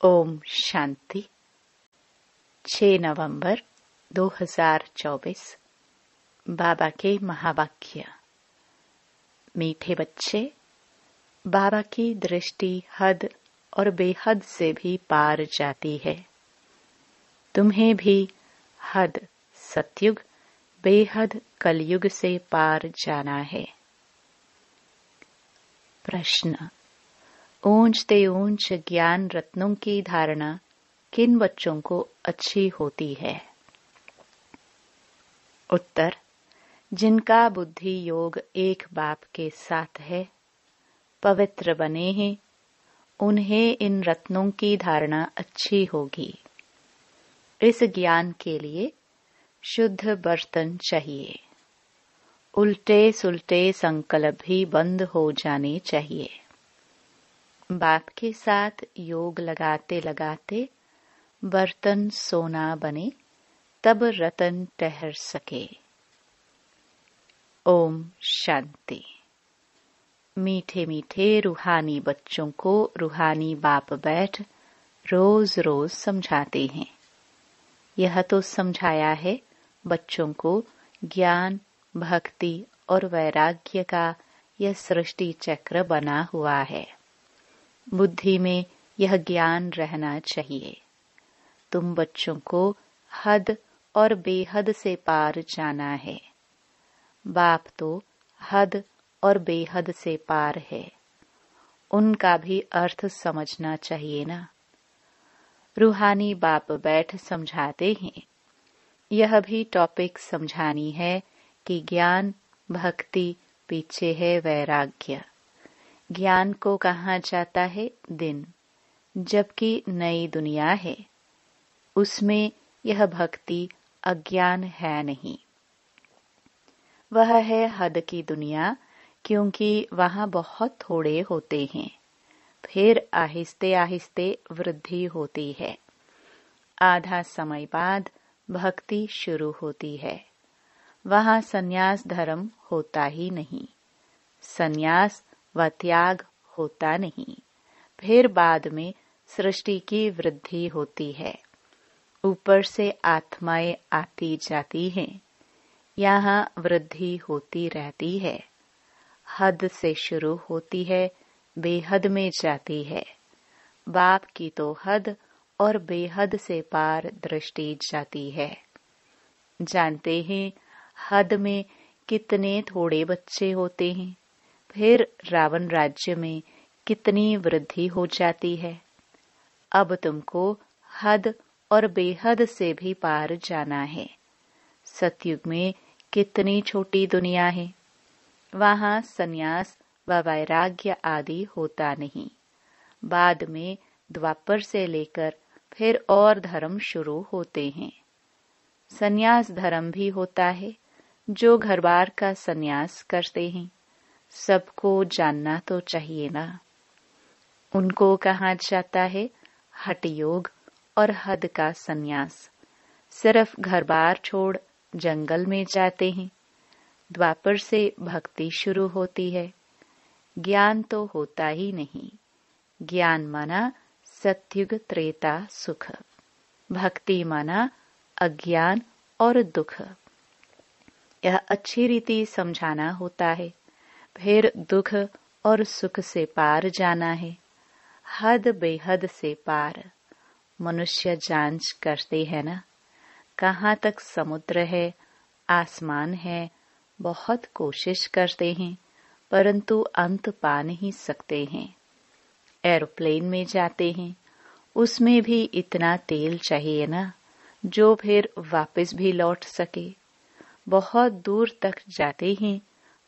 ओम शांति। 6 नवंबर 2024। बाबा के महावाक्य। मीठे बच्चे, बाबा की दृष्टि हद और बेहद से भी पार जाती है। तुम्हें भी हद सतयुग, बेहद कलयुग से पार जाना है। प्रश्न: ऊंचते ऊंच ज्ञान रत्नों की धारणा किन बच्चों को अच्छी होती है? उत्तर: जिनका बुद्धि योग एक बाप के साथ है, पवित्र बने हैं, उन्हें इन रत्नों की धारणा अच्छी होगी। इस ज्ञान के लिए शुद्ध बर्तन चाहिए। उल्टे सुलटे संकल्प भी बंद हो जाने चाहिए। बाप के साथ योग लगाते लगाते बर्तन सोना बने, तब रतन ठहर सके। ओम शांति। मीठे मीठे रूहानी बच्चों को रूहानी बाप बैठ रोज रोज समझाते हैं। यह तो समझाया है बच्चों को ज्ञान, भक्ति और वैराग्य का यह सृष्टि चक्र बना हुआ है। बुद्धि में यह ज्ञान रहना चाहिए। तुम बच्चों को हद और बेहद से पार जाना है। बाप तो हद और बेहद से पार है, उनका भी अर्थ समझना चाहिए ना। रूहानी बाप बैठ समझाते हैं। यह भी टॉपिक समझानी है कि ज्ञान, भक्ति पीछे है वैराग्य। ज्ञान को कहा जाता है दिन, जबकि नई दुनिया है, उसमें यह भक्ति अज्ञान है नहीं। वह है हद की दुनिया, क्योंकि वहां बहुत थोड़े होते हैं। फिर आहिस्ते आहिस्ते वृद्धि होती है। आधा समय बाद भक्ति शुरू होती है। वहां संन्यास धर्म होता ही नहीं, संन्यास व त्याग होता नहीं। फिर बाद में सृष्टि की वृद्धि होती है। ऊपर से आत्माएं आती जाती हैं, यहाँ वृद्धि होती रहती है। हद से शुरू होती है, बेहद में जाती है। बाप की तो हद और बेहद से पार दृष्टि जाती है। जानते हैं हद में कितने थोड़े बच्चे होते हैं, फिर रावण राज्य में कितनी वृद्धि हो जाती है। अब तुमको हद और बेहद से भी पार जाना है। सतयुग में कितनी छोटी दुनिया है, वहां संन्यास व वैराग्य आदि होता नहीं। बाद में द्वापर से लेकर फिर और धर्म शुरू होते हैं। संन्यास धर्म भी होता है, जो घर बार का संन्यास करते हैं। सबको जानना तो चाहिए ना। उनको कहा जाता है हठ योग और हद का संन्यास। सिर्फ घर बार छोड़ जंगल में जाते हैं। द्वापर से भक्ति शुरू होती है। ज्ञान तो होता ही नहीं। ज्ञान माना सतयुग त्रेता सुख, भक्ति माना अज्ञान और दुख। यह अच्छी रीति समझाना होता है। फिर दुख और सुख से पार जाना है। हद बेहद से पार। मनुष्य जांच करते हैं ना, कहाँ तक समुद्र है, आसमान है। बहुत कोशिश करते हैं, परंतु अंत पा नहीं सकते हैं। एरोप्लेन में जाते हैं, उसमें भी इतना तेल चाहिए ना, जो फिर वापस भी लौट सके। बहुत दूर तक जाते हैं,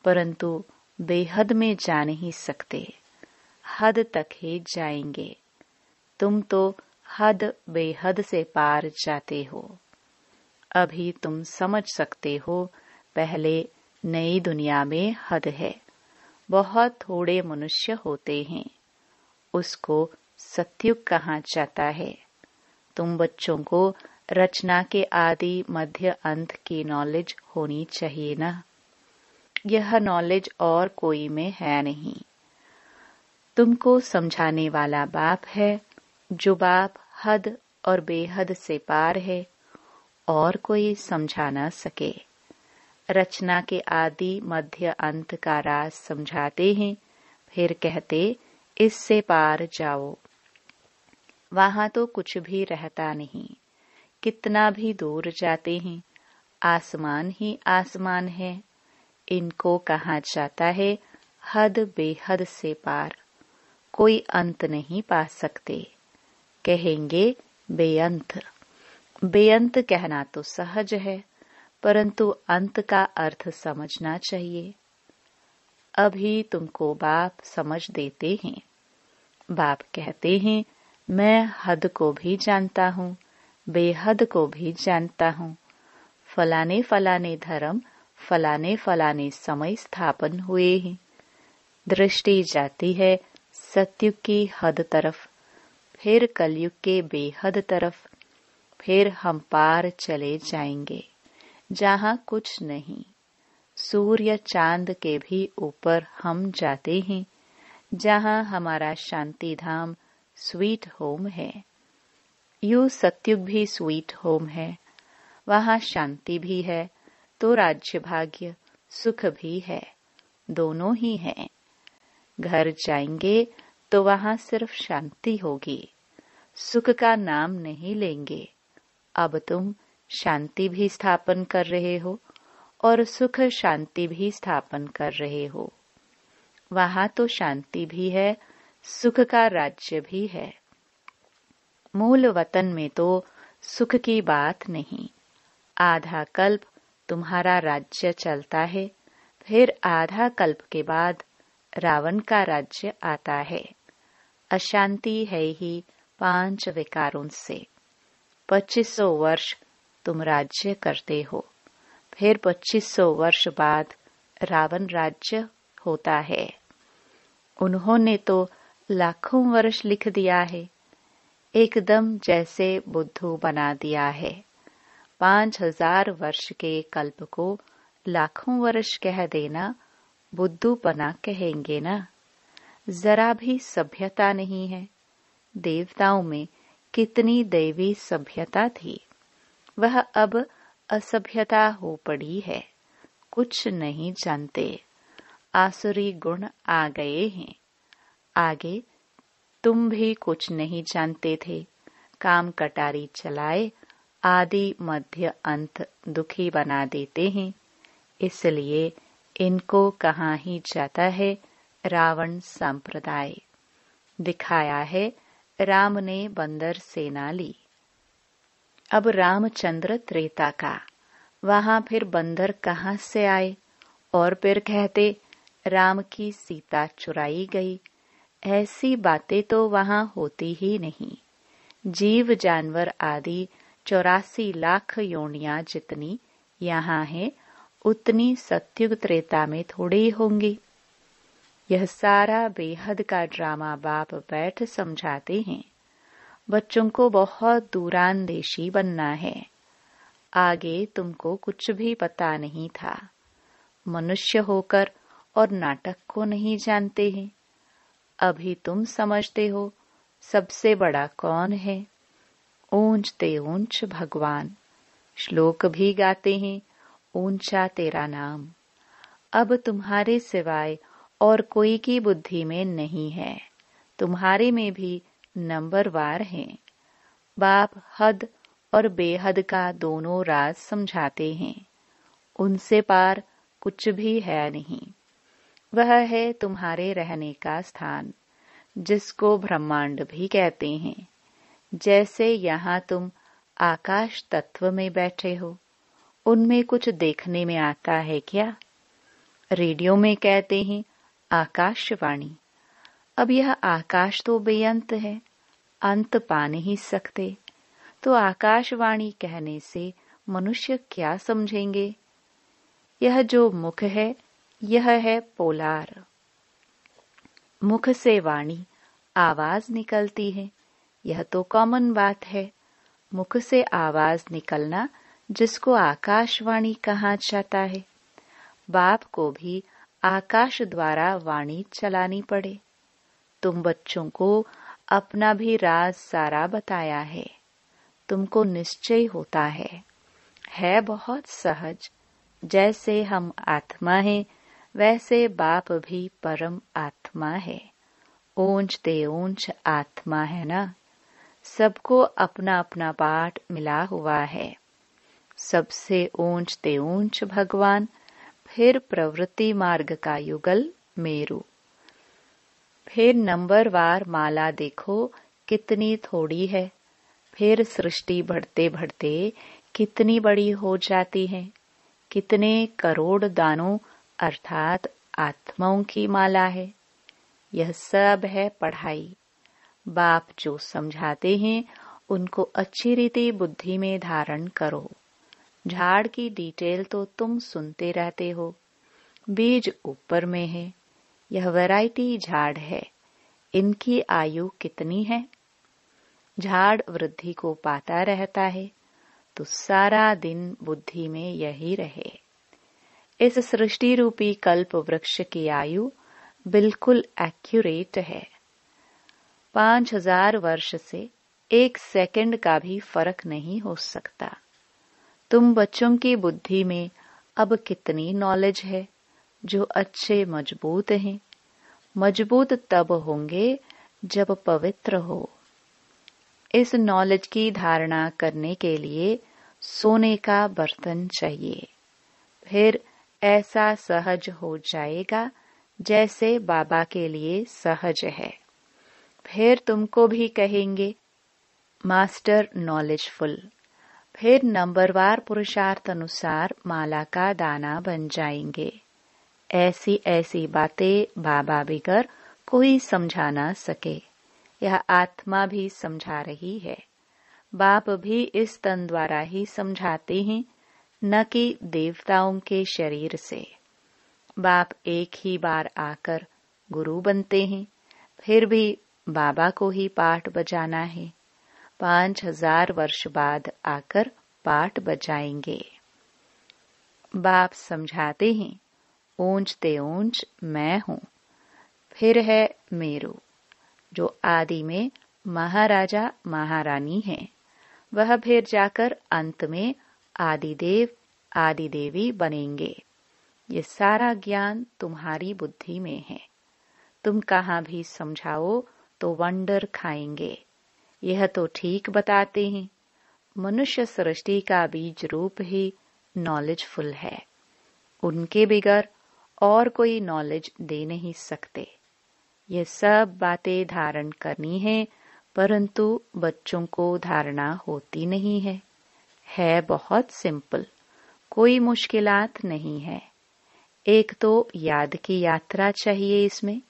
परंतु बेहद में जा नहीं सकते। हद तक ही जाएंगे। तुम तो हद बेहद से पार जाते हो। अभी तुम समझ सकते हो, पहले नई दुनिया में हद है, बहुत थोड़े मनुष्य होते हैं। उसको सतयुग कहा जाता है। तुम बच्चों को रचना के आदि मध्य अंत की नॉलेज होनी चाहिए ना। यह नॉलेज और कोई में है नहीं। तुमको समझाने वाला बाप है, जो बाप हद और बेहद से पार है और कोई समझा न सके। रचना के आदि मध्य अंत का राज समझाते हैं, फिर कहते इससे पार जाओ। वहां तो कुछ भी रहता नहीं, कितना भी दूर जाते हैं आसमान ही आसमान है। इनको कहा जाता है हद बेहद से पार, कोई अंत नहीं पा सकते। कहेंगे बेअंत। बेअंत कहना तो सहज है, परंतु अंत का अर्थ समझना चाहिए। अभी तुमको बाप समझ देते हैं। बाप कहते हैं मैं हद को भी जानता हूँ, बेहद को भी जानता हूँ। फलाने फलाने धर्म फलाने फलाने समय स्थापन हुए हैं। दृष्टि जाती है सत्युग की हद तरफ, फिर कलयुग के बेहद तरफ, फिर हम पार चले जाएंगे जहाँ कुछ नहीं। सूर्य चांद के भी ऊपर हम जाते हैं, जहाँ हमारा शांति धाम स्वीट होम है। यू सत्युग भी स्वीट होम है, वहाँ शांति भी है तो राज्य भाग्य सुख भी है, दोनों ही हैं। घर जाएंगे तो वहाँ सिर्फ शांति होगी, सुख का नाम नहीं लेंगे। अब तुम शांति भी स्थापन कर रहे हो और सुख शांति भी स्थापन कर रहे हो। वहाँ तो शांति भी है, सुख का राज्य भी है। मूल वतन में तो सुख की बात नहीं। आधा कल्प तुम्हारा राज्य चलता है, फिर आधा कल्प के बाद रावण का राज्य आता है। अशांति है ही 5 विकारों से। 2500 वर्ष तुम राज्य करते हो, फिर 2500 वर्ष बाद रावण राज्य होता है। उन्होंने तो लाखों वर्ष लिख दिया है, एकदम जैसे बुद्धू बना दिया है। 5000 वर्ष के कल्प को लाखों वर्ष कह देना बुद्धू बना कहेंगे ना। जरा भी सभ्यता नहीं है। देवताओं में कितनी दैवी सभ्यता थी, वह अब असभ्यता हो पड़ी है। कुछ नहीं जानते, आसुरी गुण आ गए हैं। आगे तुम भी कुछ नहीं जानते थे, काम कटारी चलाए आदि मध्य अंत दुखी बना देते हैं। इसलिए इनको कहा ही जाता है रावण संप्रदाय। दिखाया है राम ने बंदर सेना ली। अब रामचंद्र त्रेता का, वहां फिर बंदर कहाँ से आए? और फिर कहते राम की सीता चुराई गई। ऐसी बातें तो वहां होती ही नहीं। जीव जानवर आदि 84 लाख योनियां जितनी यहाँ है, उतनी सत्युग त्रेता में थोड़ी होंगी। यह सारा बेहद का ड्रामा बाप बैठ समझाते हैं। बच्चों को बहुत दूरांदेशी बनना है। आगे तुमको कुछ भी पता नहीं था। मनुष्य होकर और नाटक को नहीं जानते हैं। अभी तुम समझते हो सबसे बड़ा कौन है? ऊंच ते ऊंच भगवान। श्लोक भी गाते हैं ऊंचा तेरा नाम। अब तुम्हारे सिवाय और कोई की बुद्धि में नहीं है, तुम्हारे में भी नंबरवार हैं। बाप हद और बेहद का दोनों राज समझाते हैं। उनसे पार कुछ भी है नहीं। वह है तुम्हारे रहने का स्थान, जिसको ब्रह्मांड भी कहते हैं। जैसे यहाँ तुम आकाश तत्व में बैठे हो, उनमें कुछ देखने में आता है क्या? रेडियो में कहते हैं आकाशवाणी। अब यह आकाश तो बेअंत है, अंत पा नहीं सकते, तो आकाशवाणी कहने से मनुष्य क्या समझेंगे? यह जो मुख है, यह है पोलार। मुख से वाणी आवाज निकलती है, यह तो कॉमन बात है। मुख से आवाज निकलना जिसको आकाशवाणी कहा जाता है। बाप को भी आकाश द्वारा वाणी चलानी पड़े। तुम बच्चों को अपना भी राज सारा बताया है। तुमको निश्चय होता है बहुत सहज। जैसे हम आत्मा हैं, वैसे बाप भी परम आत्मा है। ऊंच ते ऊंच आत्मा है ना। सबको अपना अपना पाठ मिला हुआ है। सबसे ऊंच ते ऊंच भगवान, फिर प्रवृत्ति मार्ग का युगल मेरू। फिर नंबरवार माला देखो कितनी थोड़ी है। फिर सृष्टि बढ़ते बढ़ते कितनी बड़ी हो जाती है। कितने करोड़ दानों अर्थात आत्माओं की माला है। यह सब है पढ़ाई। बाप जो समझाते हैं उनको अच्छी रीति बुद्धि में धारण करो। झाड़ की डिटेल तो तुम सुनते रहते हो। बीज ऊपर में है। यह वैरायटी झाड़ है। इनकी आयु कितनी है? झाड़ वृद्धि को पाता रहता है तो सारा दिन बुद्धि में यही रहे। इस सृष्टि रूपी कल्प वृक्ष की आयु बिल्कुल एक्यूरेट है। 5000 वर्ष से 1 सेकंड का भी फर्क नहीं हो सकता। तुम बच्चों की बुद्धि में अब कितनी नॉलेज है जो अच्छे मजबूत हैं। मजबूत तब होंगे जब पवित्र हो। इस नॉलेज की धारणा करने के लिए सोने का बर्तन चाहिए। फिर ऐसा सहज हो जाएगा जैसे बाबा के लिए सहज है। फिर तुमको भी कहेंगे मास्टर नॉलेजफुल। फिर नंबरवार पुरुषार्थ अनुसार माला का दाना बन जाएंगे। ऐसी ऐसी बातें बाबा बिगर कोई समझा ना सके। यह आत्मा भी समझा रही है। बाप भी इस तन द्वारा ही समझाते हैं, न कि देवताओं के शरीर से। बाप एक ही बार आकर गुरु बनते हैं, फिर भी बाबा को ही पाठ बजाना है। 5000 वर्ष बाद आकर पाठ बजाएंगे। बाप समझाते हैं ऊंच ते ऊंच मैं हूँ। फिर है मेरू जो आदि में महाराजा महारानी है। वह फिर जाकर अंत में आदिदेव आदिदेवी बनेंगे। ये सारा ज्ञान तुम्हारी बुद्धि में है। तुम कहाँ भी समझाओ तो वंडर खाएंगे। यह तो ठीक बताते हैं। मनुष्य सृष्टि का बीज रूप ही नॉलेजफुल है। उनके बिगर और कोई नॉलेज दे नहीं सकते। ये सब बातें धारण करनी है, परंतु बच्चों को धारणा होती नहीं है। है बहुत सिंपल, कोई मुश्किलात नहीं है। एक तो याद की यात्रा चाहिए इसमें,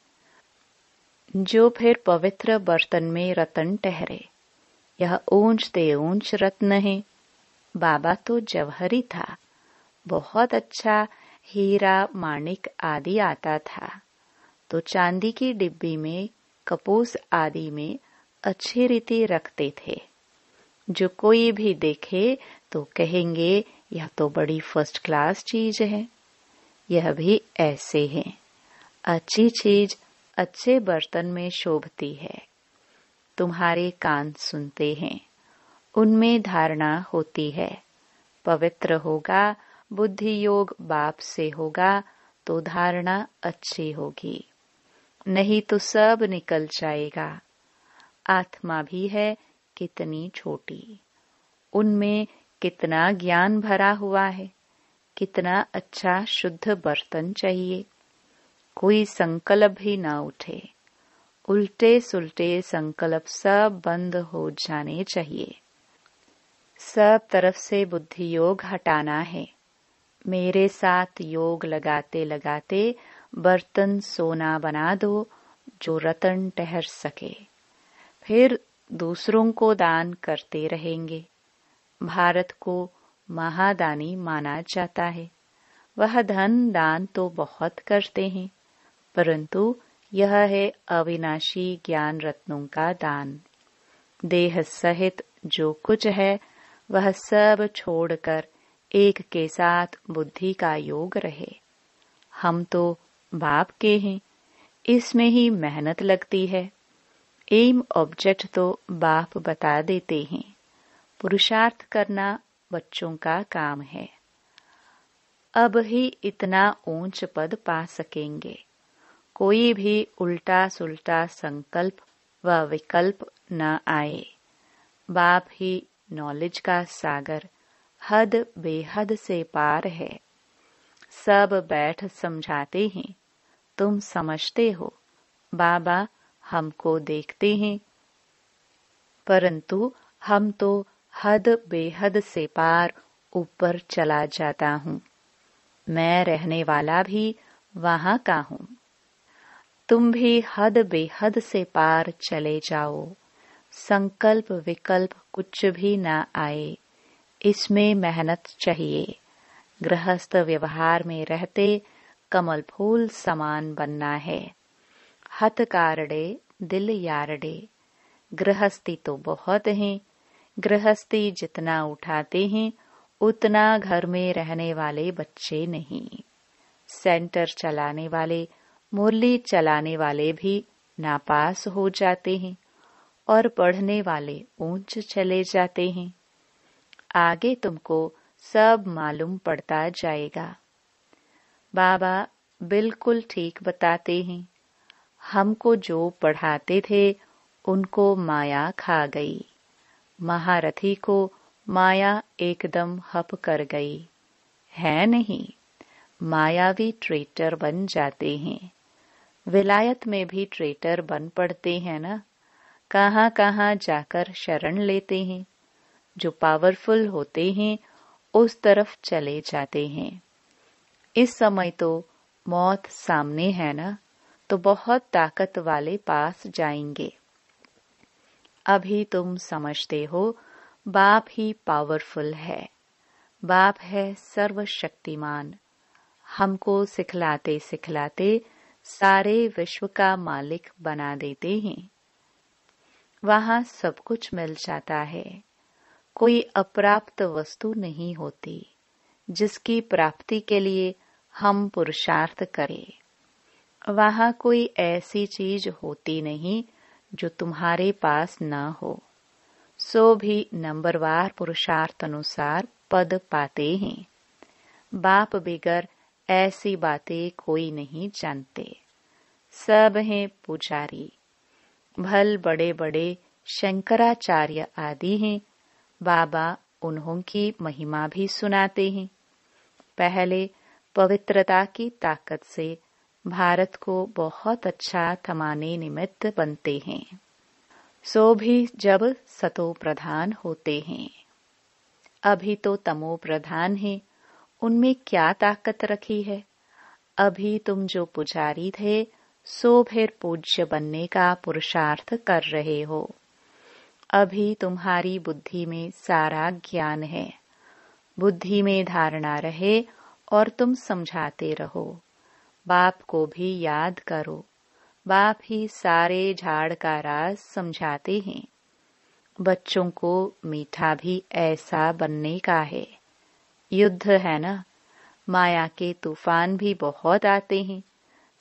जो फिर पवित्र बर्तन में रतन ठहरे। यह ऊंच ते ऊंच रत्न है। बाबा तो जवहरी था। बहुत अच्छा हीरा माणिक आदि आता था तो चांदी की डिब्बी में कपूस आदि में अच्छी रीति रखते थे। जो कोई भी देखे तो कहेंगे यह तो बड़ी फर्स्ट क्लास चीज है। यह भी ऐसे है। अच्छी चीज अच्छे बर्तन में शोभती है। तुम्हारे कान सुनते हैं, उनमें धारणा होती है। पवित्र होगा, बुद्धि योग बाप से होगा तो धारणा अच्छी होगी, नहीं तो सब निकल जाएगा। आत्मा भी है कितनी छोटी, उनमें कितना ज्ञान भरा हुआ है। कितना अच्छा शुद्ध बर्तन चाहिए। कोई संकल्प भी ना उठे। उल्टे सुल्टे संकल्प सब बंद हो जाने चाहिए। सब तरफ से बुद्धि योग हटाना है। मेरे साथ योग लगाते लगाते बर्तन सोना बना दो जो रतन ठहर सके। फिर दूसरों को दान करते रहेंगे। भारत को महादानी माना जाता है। वह धन दान तो बहुत करते हैं, परंतु यह है अविनाशी ज्ञान रत्नों का दान। देह सहित जो कुछ है वह सब छोड़कर एक के साथ बुद्धि का योग रहे। हम तो बाप के हैं, इसमें ही मेहनत लगती है। एम ऑब्जेक्ट तो बाप बता देते हैं। पुरुषार्थ करना बच्चों का काम है। अब ही इतना ऊंच पद पा सकेंगे। कोई भी उल्टा सुल्टा संकल्प व विकल्प न आए। बाप ही नॉलेज का सागर हद बेहद से पार है। सब बैठ समझाते हैं, तुम समझते हो। बाबा हमको देखते हैं, परंतु हम तो हद बेहद से पार ऊपर चला जाता हूँ। मैं रहने वाला भी वहाँ का हूँ। तुम भी हद बेहद से पार चले जाओ। संकल्प विकल्प कुछ भी ना आए, इसमें मेहनत चाहिए। गृहस्थ व्यवहार में रहते कमल फूल समान बनना है। हथ कारडे दिल यारडे। गृहस्थी तो बहुत है। गृहस्थी जितना उठाते हैं उतना घर में रहने वाले बच्चे नहीं। सेंटर चलाने वाले, मुरली चलाने वाले भी नापास हो जाते हैं और पढ़ने वाले ऊंच चले जाते हैं। आगे तुमको सब मालूम पड़ता जाएगा। बाबा बिल्कुल ठीक बताते हैं। हमको जो पढ़ाते थे उनको माया खा गई। महारथी को माया एकदम हप कर गई है नहीं। मायावी ट्रेटर बन जाते हैं। विलायत में भी ट्रेटर बन पड़ते हैं ना। कहाँ कहाँ जाकर शरण लेते हैं। जो पावरफुल होते हैं उस तरफ चले जाते हैं। इस समय तो मौत सामने है ना, तो बहुत ताकत वाले पास जाएंगे। अभी तुम समझते हो बाप ही पावरफुल है। बाप है सर्वशक्तिमान। हमको सिखलाते सिखलाते सारे विश्व का मालिक बना देते हैं। वहाँ सब कुछ मिल जाता है। कोई अप्राप्त वस्तु नहीं होती जिसकी प्राप्ति के लिए हम पुरुषार्थ करें। वहाँ कोई ऐसी चीज होती नहीं जो तुम्हारे पास न हो। सो भी नंबरवार पुरुषार्थ अनुसार पद पाते हैं। बाप बिगर ऐसी बातें कोई नहीं जानते। सब हैं पुजारी। भल बड़े बड़े शंकराचार्य आदि हैं। बाबा उन्हों की महिमा भी सुनाते हैं। पहले पवित्रता की ताकत से भारत को बहुत अच्छा थमाने निमित्त बनते हैं। सो भी जब सतो प्रधान होते हैं। अभी तो तमो प्रधान है, उनमें क्या ताकत रखी है। अभी तुम जो पुजारी थे सो फिर पूज्य बनने का पुरुषार्थ कर रहे हो। अभी तुम्हारी बुद्धि में सारा ज्ञान है। बुद्धि में धारणा रहे और तुम समझाते रहो। बाप को भी याद करो। बाप ही सारे झाड़ का राज समझाते हैं। बच्चों को मीठा भी ऐसा बनने का है। युद्ध है ना, माया के तूफान भी बहुत आते हैं।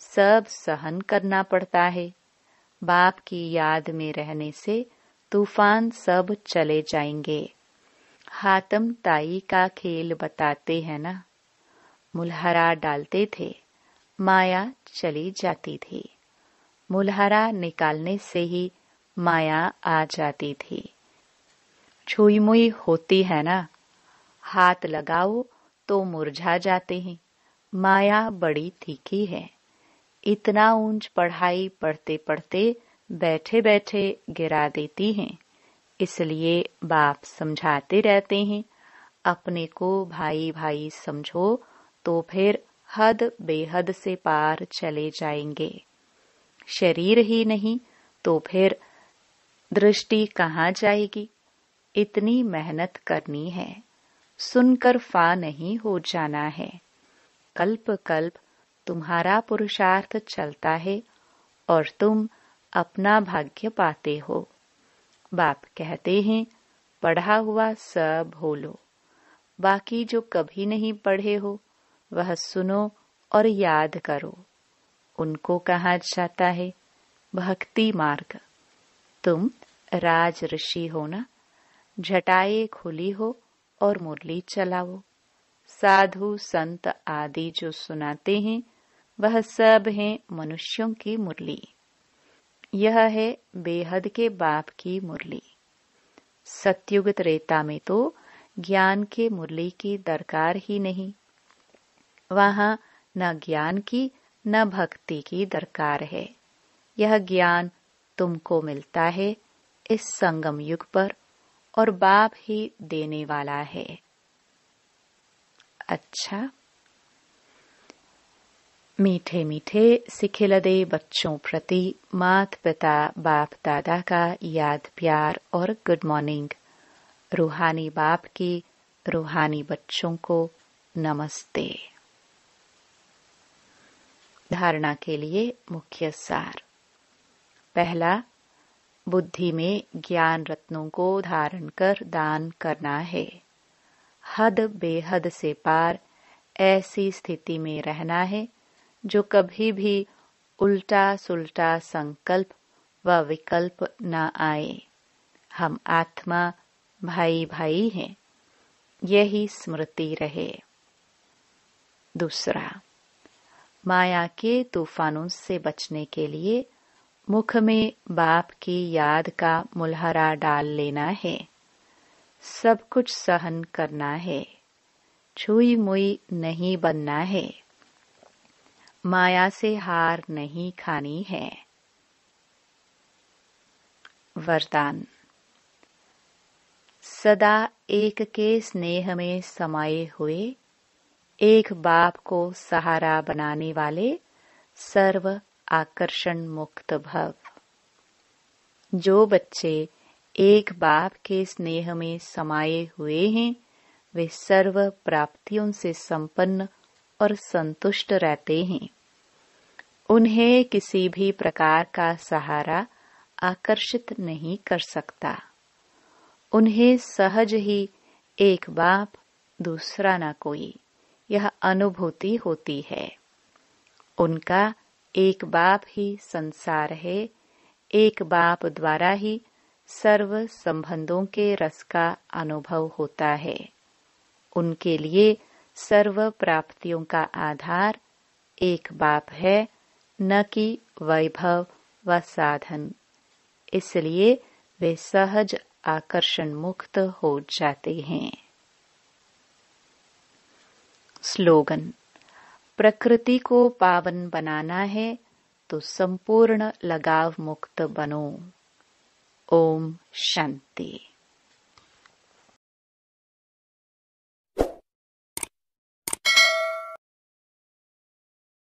सब सहन करना पड़ता है। बाप की याद में रहने से तूफान सब चले जाएंगे। हातम ताई का खेल बताते हैं ना। मुलहरा डालते थे, माया चली जाती थी। मुलहरा निकालने से ही माया आ जाती थी। छुई मुई होती है ना, हाथ लगाओ तो मुरझा जाते हैं। माया बड़ी तीखी है। इतना ऊंच पढ़ाई पढ़ते पढ़ते बैठे बैठे गिरा देती हैं। इसलिए बाप समझाते रहते हैं, अपने को भाई भाई समझो तो फिर हद बेहद से पार चले जाएंगे। शरीर ही नहीं तो फिर दृष्टि कहाँ जाएगी। इतनी मेहनत करनी है। सुनकर फा नहीं हो जाना है। कल्प कल्प तुम्हारा पुरुषार्थ चलता है और तुम अपना भाग्य पाते हो। बाप कहते हैं, पढ़ा हुआ सब भूलो। बाकी जो कभी नहीं पढ़े हो वह सुनो और याद करो। उनको कहा जाता है भक्ति मार्ग। तुम राज ऋषि हो ना, जटाएं खुली हो और मुरली चलाओ। साधु संत आदि जो सुनाते हैं वह सब हैं मनुष्यों की मुरली। यह है बेहद के बाप की मुरली। सतयुग त्रेता में तो ज्ञान के मुरली की दरकार ही नहीं। वहां न ज्ञान की न भक्ति की दरकार है। यह ज्ञान तुमको मिलता है इस संगम युग पर, और बाप ही देने वाला है। अच्छा, मीठे मीठे सिखिलदे बच्चों प्रति माता पिता बाप दादा का याद प्यार और गुड मॉर्निंग। रूहानी बाप की रूहानी बच्चों को नमस्ते। धारणा के लिए मुख्य सार। पहला, बुद्धि में ज्ञान रत्नों को धारण कर दान करना है। हद बेहद से पार ऐसी स्थिति में रहना है जो कभी भी उल्टा सुल्टा संकल्प व विकल्प न आए। हम आत्मा भाई भाई हैं, यही स्मृति रहे। दूसरा, माया के तूफानों से बचने के लिए मुख में बाप की याद का मुलहरा डाल लेना है। सब कुछ सहन करना है, छुई मुई नहीं बनना है। माया से हार नहीं खानी है। वरदान। सदा एक के स्नेह में समाये हुए, एक बाप को सहारा बनाने वाले सर्व आकर्षण मुक्त भव। जो बच्चे एक बाप के स्नेह में समाये हुए हैं, वे सर्व प्राप्तियों से संपन्न और संतुष्ट रहते हैं। उन्हें किसी भी प्रकार का सहारा आकर्षित नहीं कर सकता। उन्हें सहज ही एक बाप दूसरा न कोई, यह अनुभूति होती है। उनका एक बाप ही संसार है। एक बाप द्वारा ही सर्व संबंधों के रस का अनुभव होता है। उनके लिए सर्व प्राप्तियों का आधार एक बाप है, न कि वैभव व साधन। इसलिए वे सहज आकर्षण मुक्त हो जाते हैं। स्लोगन। प्रकृति को पावन बनाना है तो संपूर्ण लगाव मुक्त बनो। ओम शांति।